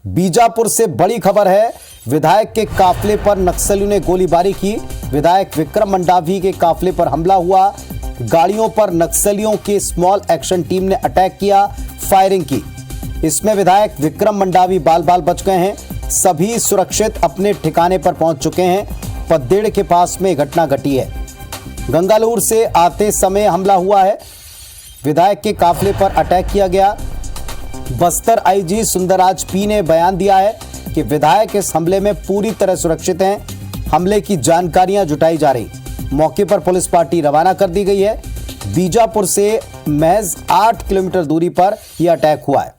बीजापुर से बड़ी खबर है। विधायक के काफिले पर नक्सलियों ने गोलीबारी की। विधायक विक्रम मंडावी के काफिले पर हमला हुआ। गाड़ियों पर नक्सलियों की स्मॉल एक्शन टीम ने अटैक किया, फायरिंग की। इसमें विधायक विक्रम मंडावी बाल बाल बच गए हैं। सभी सुरक्षित अपने ठिकाने पर पहुंच चुके हैं। पद्देड़ के पास में घटना घटी है। गंगालूर से आते समय हमला हुआ है। विधायक के काफिले पर अटैक किया गया। बस्तर आईजी सुंदरराज पी ने बयान दिया है कि विधायक इस हमले में पूरी तरह सुरक्षित हैं। हमले की जानकारियां जुटाई जा रही। मौके पर पुलिस पार्टी रवाना कर दी गई है। बीजापुर से महज 8 किलोमीटर दूरी पर यह अटैक हुआ है।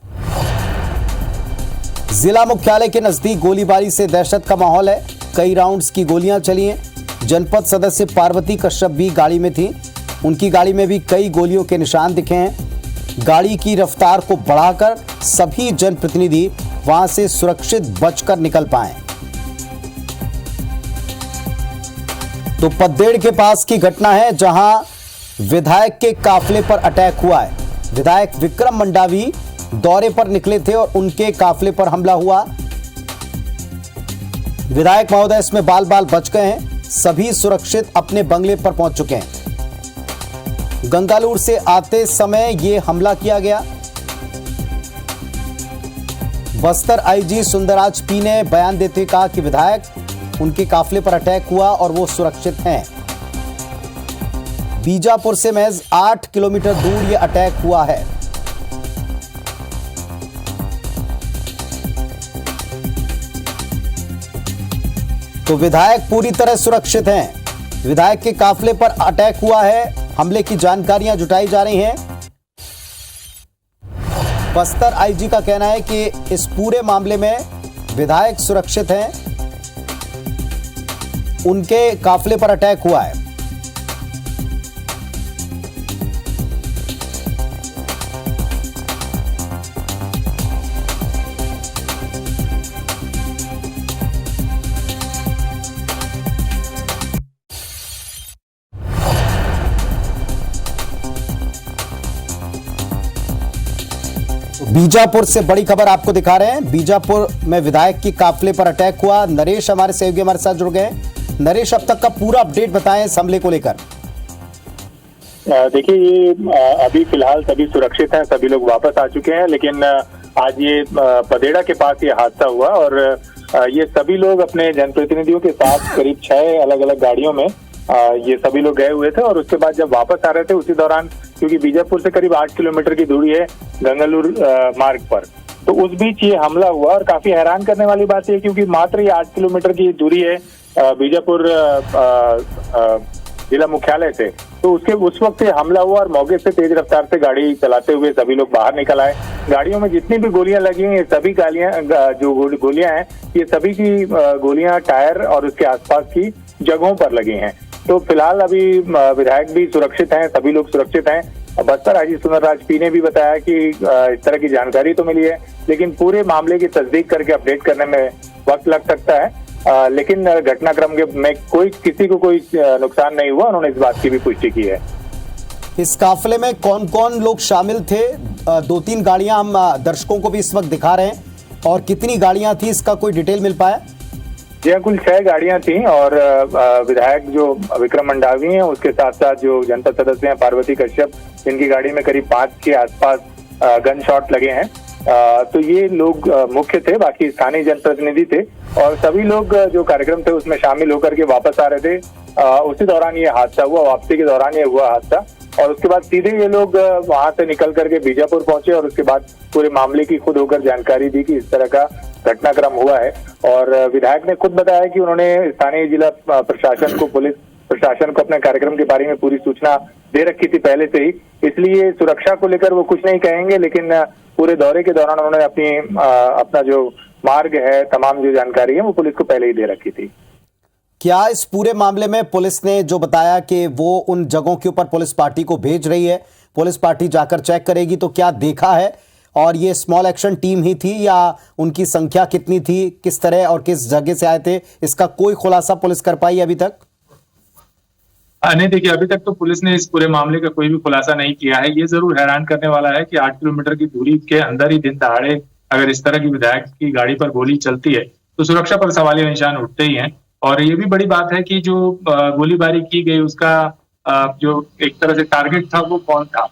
जिला मुख्यालय के नजदीक गोलीबारी से दहशत का माहौल है। कई राउंड्स की गोलियां चली हैं। जनपद सदस्य पार्वती कश्यप भी गाड़ी में थी। उनकी गाड़ी में भी कई गोलियों के निशान दिखे हैं। गाड़ी की रफ्तार को बढ़ाकर सभी जनप्रतिनिधि वहां से सुरक्षित बचकर निकल पाए। तो पद्देड़ के पास की घटना है, जहां विधायक के काफिले पर अटैक हुआ है। विधायक विक्रम मंडावी दौरे पर निकले थे और उनके काफिले पर हमला हुआ। विधायक महोदय इसमें बाल बाल बच गए हैं। सभी सुरक्षित अपने बंगले पर पहुंच चुके हैं। गंगालूर से आते समय यह हमला किया गया। बस्तर आईजी सुंदरराज पी ने बयान देते कहा कि विधायक उनके काफिले पर अटैक हुआ और वो सुरक्षित हैं। बीजापुर से महज 8 किलोमीटर दूर यह अटैक हुआ है। तो विधायक पूरी तरह सुरक्षित हैं। विधायक के काफिले पर अटैक हुआ है। हमले की जानकारियां जुटाई जा रही हैं। बस्तर आईजी का कहना है कि इस पूरे मामले में विधायक सुरक्षित हैं। उनके काफिले पर अटैक हुआ है। बीजापुर से बड़ी खबर आपको दिखा रहे हैं। बीजापुर में विधायक की काफिले पर अटैक हुआ। नरेश हमारे सहयोगी हमारे साथ जुड़ गए। नरेश, अब तक का पूरा अपडेट बताएं इस हमले को लेकर। देखिए, ये अभी फिलहाल सभी सुरक्षित हैं, सभी लोग वापस आ चुके हैं। लेकिन आज ये पदेड़ा के पास ये हादसा हुआ और ये सभी लोग अपने जनप्रतिनिधियों के साथ करीब 6 अलग अलग गाड़ियों में ये सभी लोग गए हुए थे। और उसके बाद जब वापस आ रहे थे उसी दौरान, क्योंकि बीजापुर से करीब 8 किलोमीटर की दूरी है गंगालूर मार्ग पर, तो उस बीच ये हमला हुआ। और काफी हैरान करने वाली बात यह, क्योंकि मात्र ये 8 किलोमीटर की दूरी है बीजापुर जिला मुख्यालय से, तो उस वक्त ये हमला हुआ और मौके से तेज रफ्तार से गाड़ी चलाते हुए सभी लोग बाहर निकल आए। गाड़ियों में जितनी भी गोलियां लगी हैं, ये सभी जो गोलियां हैं, ये सभी की गोलियां टायर और उसके आसपास की जगहों पर लगी हैं। तो फिलहाल अभी विधायक भी सुरक्षित हैं, सभी लोग सुरक्षित हैं। बस्तर आईजी सुंदरराज पी ने भी बताया कि इस तरह की जानकारी तो मिली है, लेकिन पूरे मामले की तस्दीक करके अपडेट करने में वक्त लग सकता है। लेकिन घटनाक्रम में किसी को कोई नुकसान नहीं हुआ। उन्होंने इस बात की भी पुष्टि की है। इस काफिले में कौन कौन लोग शामिल थे? 2-3 गाड़ियां हम दर्शकों को भी इस वक्त दिखा रहे हैं, और कितनी गाड़ियां थी इसका कोई डिटेल मिल पाया? जी, कुल 6 गाड़ियां थी। और विधायक जो विक्रम मंडावी हैं, उसके साथ साथ जो जनपद सदस्य हैं पार्वती कश्यप, जिनकी गाड़ी में करीब 5 के आसपास गन शॉट लगे हैं। तो ये लोग मुख्य थे, बाकी स्थानीय जनप्रतिनिधि थे। और सभी लोग जो कार्यक्रम थे उसमें शामिल होकर के वापस आ रहे थे। उसी दौरान ये हादसा हुआ, वापसी के दौरान ये हुआ हादसा। और उसके बाद सीधे ये लोग वहां से निकल करके बीजापुर पहुंचे और उसके बाद पूरे मामले की खुद होकर जानकारी दी कि इस तरह का घटनाक्रम हुआ है। और विधायक ने खुद बताया कि उन्होंने स्थानीय जिला प्रशासन को, पुलिस प्रशासन को अपने कार्यक्रम के बारे में पूरी सूचना दे रखी थी पहले से ही। इसलिए सुरक्षा को लेकर वो कुछ नहीं कहेंगे, लेकिन पूरे दौरे के दौरान उन्होंने अपना जो मार्ग है, तमाम जो जानकारी है, वो पुलिस को पहले ही दे रखी थी। क्या इस पूरे मामले में पुलिस ने जो बताया कि वो उन जगहों के ऊपर पुलिस पार्टी को भेज रही है, पुलिस पार्टी जाकर चेक करेगी, तो क्या देखा है? और ये स्मॉल एक्शन टीम ही थी या उनकी संख्या कितनी थी, किस तरह और किस जगह से आए थे, इसका कोई खुलासा पुलिस कर पाई अभी तक? नहीं, देखिए, अभी तक तो पुलिस ने इस पूरे मामले का कोई भी खुलासा नहीं किया है। ये जरूर हैरान करने वाला है कि 8 किलोमीटर की दूरी के अंदर ही दिन दहाड़े अगर इस तरह की विधायक की गाड़ी पर गोली चलती है तो सुरक्षा पर सवालिया निशान उठते ही हैं। और ये भी बड़ी बात है कि जो गोलीबारी की गई उसका जो एक तरह से टारगेट था वो कौन था।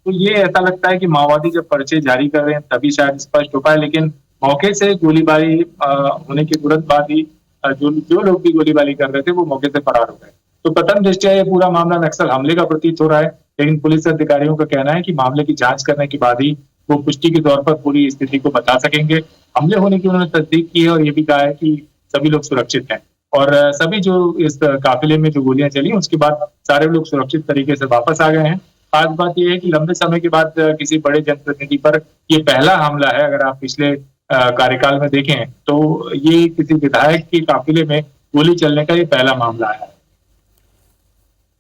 तो ये ऐसा लगता है कि माओवादी जब पर्चे जारी कर रहे हैं तभी शायद स्पष्ट हो पाए, लेकिन मौके से गोलीबारी होने के तुरंत बाद ही जो जो लोग भी गोलीबारी कर रहे थे वो मौके से फरार हो गए। तो प्रथम दृष्टया ये पूरा मामला नक्सल हमले का प्रतीत हो रहा है, लेकिन पुलिस अधिकारियों का कहना है कि मामले की जांच करने के बाद ही वो पुष्टि के तौर पर पूरी स्थिति को बता सकेंगे। हमले होने की उन्होंने तस्दीक की है और ये भी कहा है कि सभी लोग सुरक्षित हैं और सभी जो इस काफिले में जो गोलियां चली उसके बाद सारे लोग सुरक्षित तरीके से वापस आ गए हैं। खास बात यह है कि लंबे समय के बाद किसी बड़े जनप्रतिनिधि पर ये पहला हमला है। अगर आप पिछले कार्यकाल में देखें तो ये किसी विधायक के काफिले में गोली चलने का ये पहला मामला है।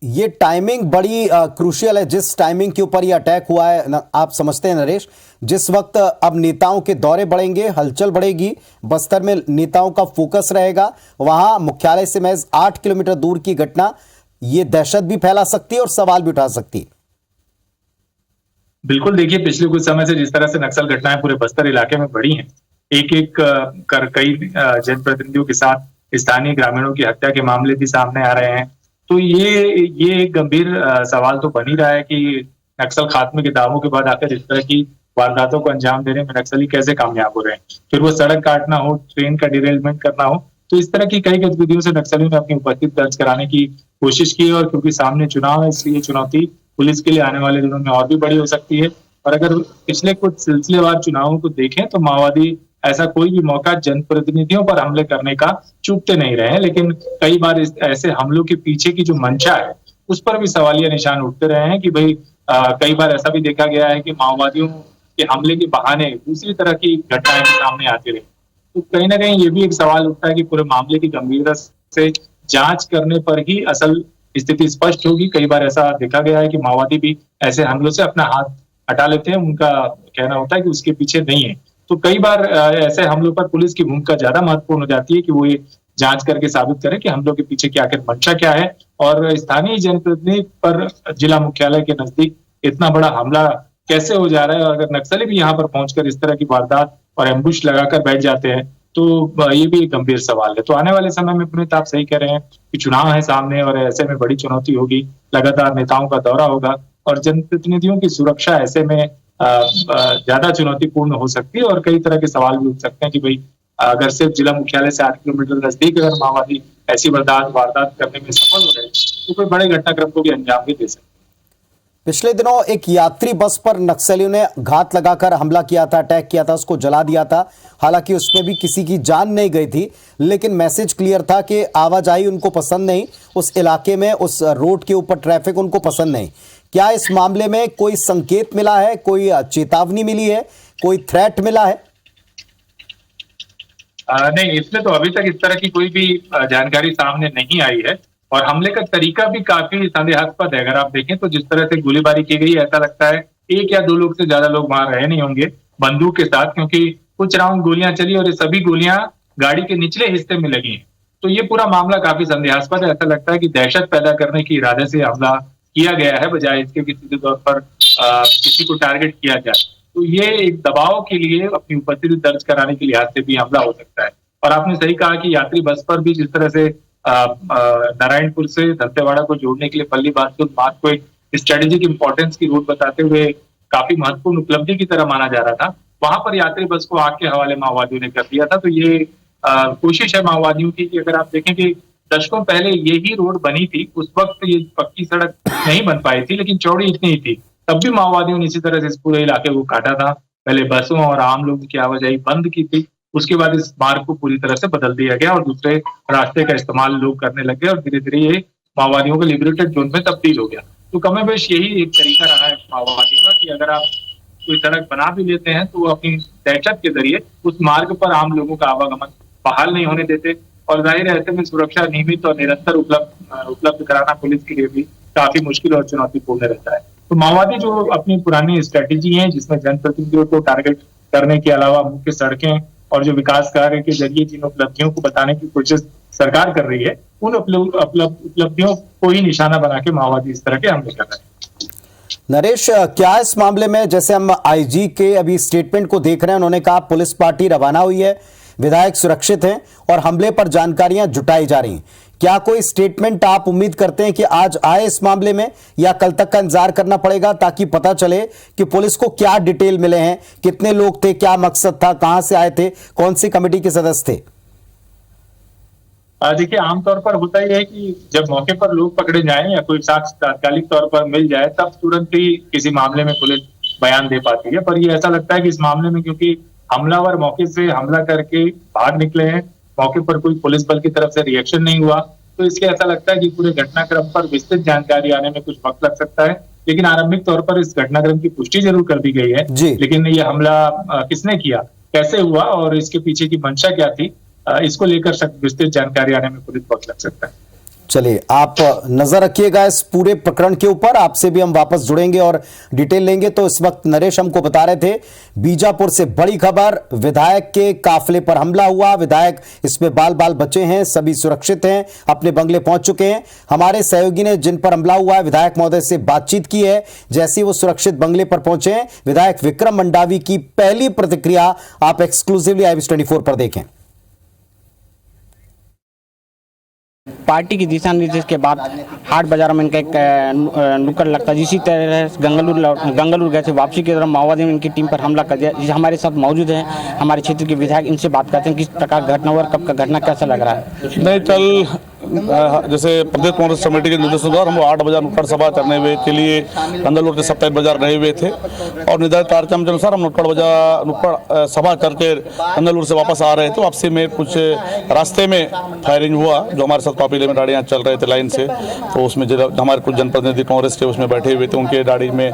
ये टाइमिंग बड़ी क्रूशियल है, जिस टाइमिंग के ऊपर ये अटैक हुआ है आप समझते हैं नरेश, जिस वक्त अब नेताओं के दौरे बढ़ेंगे, हलचल बढ़ेगी, बस्तर में नेताओं का फोकस रहेगा, वहां मुख्यालय से महज 8 किलोमीटर दूर की घटना ये दहशत भी फैला सकती है और सवाल भी उठा सकती है। बिल्कुल, देखिए पिछले कुछ समय से जिस तरह से नक्सल घटनाएं पूरे बस्तर इलाके में बढ़ी हैं, एक एक कर कई जनप्रतिनिधियों के साथ स्थानीय ग्रामीणों की हत्या के मामले भी सामने आ रहे हैं। तो ये एक गंभीर सवाल तो बन ही रहा है कि नक्सल खात्मे के दावों के बाद आखिर इस तरह की वारदातों को अंजाम देने में नक्सली कैसे कामयाब हो रहे हैं। फिर वो सड़क काटना हो, ट्रेन का डिरेलमेंट करना हो, तो इस तरह की कई गतिविधियों से नक्सलियों ने अपनी उपस्थिति दर्ज कराने की कोशिश की और क्योंकि सामने चुनाव है इसलिए चुनौती पुलिस के लिए आने वाले दिनों में और भी बड़ी हो सकती है। और अगर पिछले कुछ सिलसिलेवार चुनावों को देखें तो माओवादी ऐसा कोई भी मौका जनप्रतिनिधियों पर हमले करने का चूकते नहीं रहे हैं, लेकिन कई बार ऐसे हमलों के पीछे की जो मंशा है उस पर भी सवालिया निशान उठते रहे हैं कि भाई कई बार ऐसा भी देखा गया है कि माओवादियों के हमले के बहाने दूसरी तरह की घटनाएं सामने आती रही। तो कहीं ना कहीं ये भी एक सवाल उठता है कि पूरे मामले की गंभीरता से जांच करने पर ही असल स्थिति स्पष्ट होगी। कई बार ऐसा देखा गया है कि माओवादी भी ऐसे हमलों से अपना हाथ हटा लेते हैं, उनका कहना होता है कि उसके पीछे नहीं है। तो कई बार ऐसे हमलों पर पुलिस की भूमिका ज्यादा महत्वपूर्ण हो जाती है कि वो ये जांच करके साबित करे कि हमलों के पीछे क्या आखिर मंशा क्या है और स्थानीय जनप्रतिनिधि पर जिला मुख्यालय के नजदीक इतना बड़ा हमला कैसे हो जा रहा है। और अगर नक्सली भी यहाँ पर पहुंचकर इस तरह की वारदात और एम्बुश लगाकर बैठ जाते हैं तो ये भी एक गंभीर सवाल है। तो आने वाले समय में पुनीत आप सही कह रहे हैं कि चुनाव है सामने और ऐसे में बड़ी चुनौती होगी, लगातार नेताओं का दौरा होगा और जनप्रतिनिधियों की सुरक्षा ऐसे में ज्यादा चुनौतीपूर्ण हो सकती है और कई तरह के सवाल भी उठ सकते हैं कि भाई अगर सिर्फ जिला मुख्यालय से 8 किलोमीटर नजदीक अगर माओवादी ऐसी वारदात करने में सफल हो रहे तो कोई बड़े घटनाक्रम को भी अंजाम भी दे सकते। पिछले दिनों एक यात्री बस पर नक्सलियों ने घात लगाकर हमला किया था, अटैक किया था, उसको जला दिया था। हालांकि उसमें भी किसी की जान नहीं गई थी, लेकिन मैसेज क्लियर था कि आवाजाही उनको पसंद नहीं, उस इलाके में उस रोड के ऊपर ट्रैफिक उनको पसंद नहीं। क्या इस मामले में कोई संकेत मिला है, कोई चेतावनी मिली है, कोई थ्रेट मिला है? नहीं, इसमें तो अभी तक इस तरह की कोई भी जानकारी सामने नहीं आई है और हमले का तरीका भी काफी संदेहास्पद है। अगर आप देखें तो जिस तरह से गोलीबारी की गई ऐसा लगता है एक या दो लोग से ज्यादा लोग वहां रहे नहीं होंगे बंदूक के साथ, क्योंकि कुछ राउंड गोलियां चली और ये सभी गोलियां गाड़ी के निचले हिस्से में लगी हैं। तो ये पूरा मामला काफी संदेहास्पद है। ऐसा लगता है कि दहशत पैदा करने की इरादे से हमला किया गया है बजाय इसके किसी के तौर पर किसी को टारगेट किया जाए। तो ये एक दबाव के लिए अपनी उपस्थिति दर्ज कराने के लिहाज से भी हमला हो सकता है। और आपने सही कहा कि यात्री बस पर भी जिस तरह से नारायणपुर से दंतेवाड़ा को जोड़ने के लिए पल्ली बातचीत मार्ग को एक स्ट्रेटेजिक इंपॉर्टेंस की रूट बताते हुए काफी महत्वपूर्ण उपलब्धि की तरह माना जा रहा था, वहां पर यात्री बस को आग के हवाले माओवादियों ने कर दिया था। तो ये कोशिश है माओवादियों की कि अगर आप देखें कि दशकों पहले यही रोड बनी थी, उस वक्त ये पक्की सड़क नहीं बन पाई थी लेकिन चौड़ी इतनी ही थी, तब भी माओवादियों ने इसी तरह से इस पूरे इलाके को काटा था। पहले बसों और आम लोगों की आवाजाही बंद की थी, उसके बाद इस मार्ग को पूरी तरह से बदल दिया गया और दूसरे रास्ते का इस्तेमाल लोग करने लगे और धीरे धीरे ये माओवादियों के लिबरेटेड जोन में तब्दील हो गया। तो कमोबेश यही एक तरीका रहा है माओवादियों का कि अगर आप कोई सड़क बना भी लेते हैं तो वो अपनी दहशत के जरिए उस मार्ग पर आम लोगों का आवागमन बहाल नहीं होने देते और जाहिर है ऐसे में सुरक्षा नियमित और निरंतर उपलब्ध कराना पुलिस के लिए भी काफी मुश्किल और चुनौतीपूर्ण रहता है। तो माओवादी जो अपनी पुरानी स्ट्रेटेजी है जिसमें जनप्रतिनिधियों को टारगेट करने के अलावा मुख्य सड़कें और जो विकास कार्य के जरिए जिन उपलब्धियों को बताने की कोशिश सरकार कर रही है, उन उपलब्धियों को ही निशाना बना के माओवादी इस तरह के हमले कर रहे हैं। नरेश, क्या इस मामले में, जैसे हम आईजी के अभी स्टेटमेंट को देख रहे हैं, उन्होंने कहा पुलिस पार्टी रवाना हुई है, विधायक सुरक्षित हैं और हमले पर जानकारियां जुटाई जा रही हैं। क्या कोई स्टेटमेंट आप उम्मीद करते हैं कि आज आए इस मामले में, या कल तक का इंतजार करना पड़ेगा ताकि पता चले कि पुलिस को क्या डिटेल मिले हैं, कितने लोग थे, क्या मकसद था, कहां से आए थे, कौन सी कमेटी के सदस्य थे? देखिए, आमतौर पर होता ही है कि जब मौके पर लोग पकड़े जाएं या कोई साक्ष्य तात्कालिक तौर पर मिल जाए, तब तुरंत ही किसी मामले में पुलिस बयान दे पाती है। पर ये ऐसा लगता है कि इस मामले में, क्योंकि हमलावर मौके से हमला करके बाहर निकले हैं, मौके पर कोई पुलिस बल की तरफ से रिएक्शन नहीं हुआ, तो इसके ऐसा लगता है कि पूरे घटनाक्रम पर विस्तृत जानकारी आने में कुछ वक्त लग सकता है। लेकिन आरंभिक तौर पर इस घटनाक्रम की पुष्टि जरूर कर दी गई है। लेकिन ये हमला किसने किया, कैसे हुआ और इसके पीछे की मंशा क्या थी, इसको लेकर विस्तृत जानकारी आने में पुलिस वक्त लग सकता है। चलिए, आप नजर रखिएगा इस पूरे प्रकरण के ऊपर, आपसे भी हम वापस जुड़ेंगे और डिटेल लेंगे। तो इस वक्त नरेश हमको बता रहे थे बीजापुर से बड़ी खबर, विधायक के काफिले पर हमला हुआ, विधायक इसमें बाल बाल बचे हैं, सभी सुरक्षित हैं, अपने बंगले पहुंच चुके हैं। हमारे सहयोगी ने जिन पर हमला हुआ है विधायक महोदय से बातचीत की है। जैसे ही वो सुरक्षित बंगले पर पहुंचे हैं, विधायक विक्रम मंडावी की पहली प्रतिक्रिया आप एक्सक्लूसिवली IBC24 पर देखें। पार्टी की दिशा निर्देश के बाद हाट बाजार में इनका एक नुक्कड़ लगता है। इसी तरह गंगलूर गए थे, वापसी की तरफ माओवादियों ने इनकी टीम पर हमला कर दिया। जिसे हमारे साथ मौजूद हैं हमारे क्षेत्र के विधायक, इनसे बात करते हैं किस प्रकार घटना हुआ, कब का घटना, कैसा लग रहा है। नहीं, कल जैसे प्रदेश कांग्रेस कमेटी के निर्देशों द्वारा हम 8 बजे नुक्कड़ सभा करने हुए के लिए गंगलूर के सप्ताह बाजार रहे हुए थे और निर्धारित कार्यक्रम के अनुसार हम नुक्कड़ सभा करके गंगलूर से वापस आ रहे थे। वापसी में कुछ रास्ते में फायरिंग हुआ, जो हमारे साथ काफिले में गाड़ियाँ चल रहे थे लाइन से, तो उसमें हमारे कुछ जनप्रतिनिधि कांग्रेस के उसमें बैठे हुए थे, उनके गाड़ी में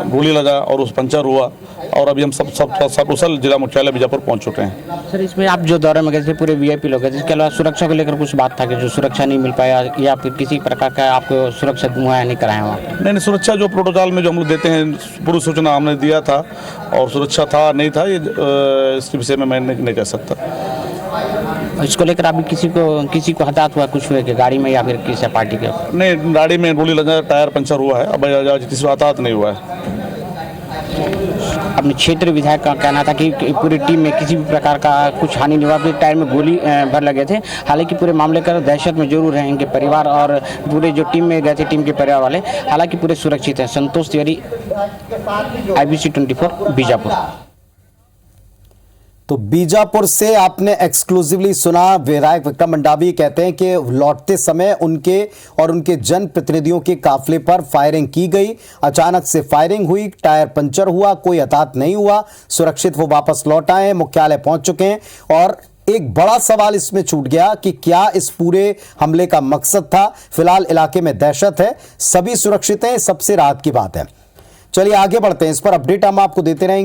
गोली लगा और उस पंचर हुआ और अभी हम सब कुशल जिला मुख्यालय बीजापुर पहुंच चुके हैं। सर, इसमें आप जो दौरे में गए थे पूरे VIP लोग गए थे, इसके अलावा सुरक्षा को लेकर कुछ बात था कि जो सुरक्षा नहीं मिल पाया या फिर किसी प्रकार का आपको सुरक्षा मुहैया नहीं कराया वहाँ? नहीं, सुरक्षा जो प्रोटोकॉल में जो हम लोग देते हैं पूरी सूचना हमने दिया था और सुरक्षा था नहीं था, ये इसके विषय में मैं नहीं कह सकता। इसको लेकर अभी किसी को हताहत हुआ कुछ हुए कि गाड़ी में या फिर किसी पार्टी के? नहीं, गाड़ी में गोली लगा, टायर पंचर हुआ है, अब किसी को हताहत नहीं हुआ है। अपने क्षेत्र विधायक का कहना था कि पूरी टीम में किसी भी प्रकार का कुछ हानि नहीं हुआ, फिर टायर में गोली भर लगे थे। हालांकि पूरे मामले का दहशत में जरूर है इनके परिवार और पूरे जो टीम में गए थे टीम के परिवार वाले, हालांकि पूरे सुरक्षित हैं। संतोष तिवारी, IBC24 बीजापुर। तो बीजापुर से आपने एक्सक्लूसिवली सुना, विधायक विक्रम मंडावी कहते हैं कि लौटते समय उनके और उनके जनप्रतिनिधियों के काफिले पर फायरिंग की गई, अचानक से फायरिंग हुई, टायर पंचर हुआ, कोई हताहत नहीं हुआ, सुरक्षित वो वापस लौट आए, मुख्यालय पहुंच चुके हैं। और एक बड़ा सवाल इसमें छूट गया कि क्या इस पूरे हमले का मकसद था। फिलहाल इलाके में दहशत है, सभी सुरक्षित हैं, सबसे राहत की बात है। चलिए आगे बढ़ते हैं, इस पर अपडेट हम आपको देते रहेंगे।